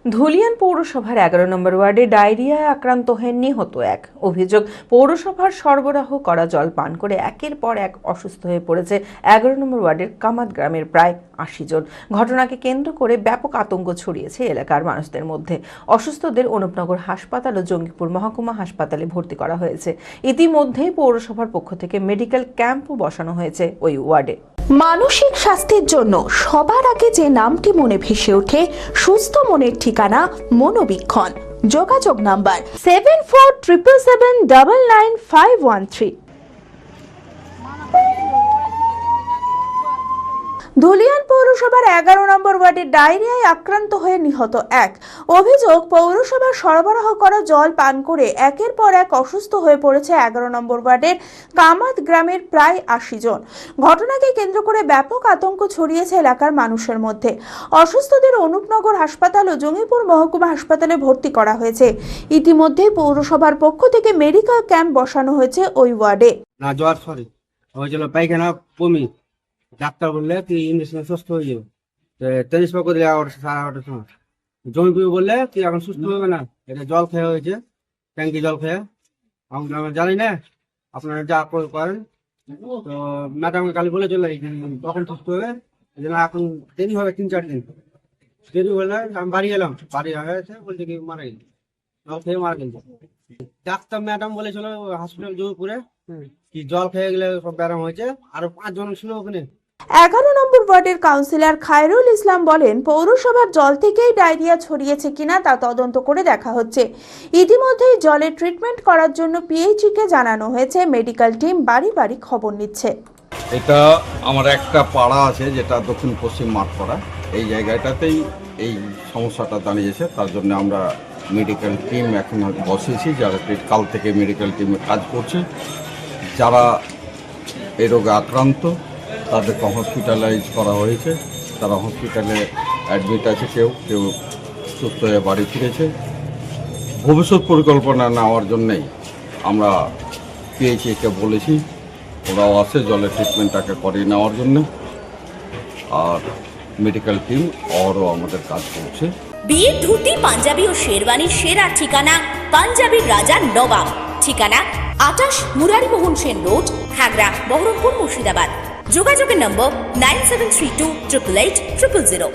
ধুলিয়ান পৌরসভার 11 নম্বর ওয়ার্ডে ডায়রিয়ায় আক্রান্ত হয়ে নিহত এক। অভিযোগ, পৌরসভার সরবরাহ করা জল পান করে একের পর এক অসুস্থ হয়ে পড়েছে 11 নম্বর ওয়ার্ডের কামাত গ্রামের প্রায় 80 জন। ঘটনাকে কেন্দ্র করে ব্যাপক আতঙ্ক ছড়িয়েছে এলাকার মানুষদের মধ্যে। অসুস্থদের অনুপনগর হাসপাতাল ও জঙ্গিপুর মহকুমা হাসপাতালে ভর্তি করা হয়েছে। ইতিমধ্যেই পৌরসভার পক্ষ থেকে মেডিকেল ক্যাম্পও বসানো হয়েছে ওই ওয়ার্ডে। মানসিক স্বাস্থ্যের জন্য সবার আগে যে নামটি মনে ভেসে ওঠে, সুস্থ মনের ঠিকানা মনোবীক্ষণ। যোগাযোগ নাম্বার 7477799513। ধুলিয়ান পৌরসভার 11 নম্বর ওয়ার্ডে ডায়রিয়ায় আক্রান্ত হয়ে নিহত এক। অভিযোগ, পৌরসভার সরবরাহ করা জল পান করে একের পর এক অসুস্থ হয়ে পড়েছে 11 নম্বর ওয়ার্ডের কামাত গ্রামের প্রায় 80 জন। ঘটনাকে কেন্দ্র করে ব্যাপক আতঙ্ক ছড়িয়েছে এলাকার মানুষের মধ্যে। অসুস্থদের অনুপনগর হাসপাতাল ও জঙ্গিপুর মহকুমা হাসপাতালে ভর্তি করা হয়েছে। ইতিমধ্যে পৌরসভার পক্ষ থেকে মেডিকেল ক্যাম্প বসানো হয়েছে ওই ওয়ার্ডে। পায়খানা বমি, ডাক্তার বললে তুই ইঞ্জেকশন সুস্থ হয়ে যাবে, ট্রান্সফার করে দিলে 11:30 সময়। জমিপুর বললে তুই এখন সুস্থ হবে না, এটা জল খেয়ে হয়েছে, ট্যাঙ্কি জল খেয়ে। আমরা জানি না, আপনারা যা করেন। তো ম্যাডামকে কালি বলে চলে তখন সুস্থ হবে, এই জন্য এখন দেরি হবে 3-4 দিন। দেরি হলে আমি বাড়ি এলাম, বাড়ি হয়েছে বলছে কি মারা গেল, জল খেয়ে মারা গেল। ডাক্তার ম্যাডাম বলেছিল হসপিটাল জমিপুরে কি জল খেয়ে গেলে সব ব্যারাম হয়েছে, আরো 5 জন ছিল ওখানে। 11 নম্বর ওয়ার্ডের কাউন্সিলর খায়রুল ইসলাম বলেন, পৌরসভার জল থেকেই ডায়রিয়া ছড়িয়েছে কিনা তা তদন্ত করে দেখা হচ্ছে। ইতিমধ্যেই জলের ট্রিটমেন্ট করার জন্য পিএইচই কে জানানো হয়েছে। মেডিকেল টিম বাড়ি বাড়ি খবর নিচ্ছে। এটা আমার একটা পাড়া আছে যেটা দক্ষিণ পশ্চিম মাঠপাড়া, এই জায়গাটাতেই এই সমস্যাটা দাঁড়িয়েছে। তার জন্য আমরা মেডিকেল টিম এখন বসিয়েছি, যারা কাল থেকে মেডিকেল টিমে কাজ করছে। যারা এই রোগে আক্রান্ত তাদেরকে হসপিটালাইজ করা হয়েছে, তারা হসপিটালে অ্যাডমিট আছে, কেউ কেউ সুস্থ হয়ে বাড়ি ফিরেছে। ভবিষ্যৎ পরিকল্পনা নেওয়ার জন্যেই আমরা পিএইচইকে বলেছি, ওরাও আছে জলের ট্রিটমেন্টটাকে করিয়ে নেওয়ার জন্য। আর মেডিকেল টিম আরও আমাদের কাজ করছে। বিয়ের ধুতি, পাঞ্জাবি ও শেরওয়ানির সেরা ঠিকানা পাঞ্জাবির রাজা নবাব। ঠিকানা 28 মুরারিমোহন সেন রোড, খাগড়া, বহরমপুর, মুর্শিদাবাদ। যোগাযোগের নম্বর 9732 888 000।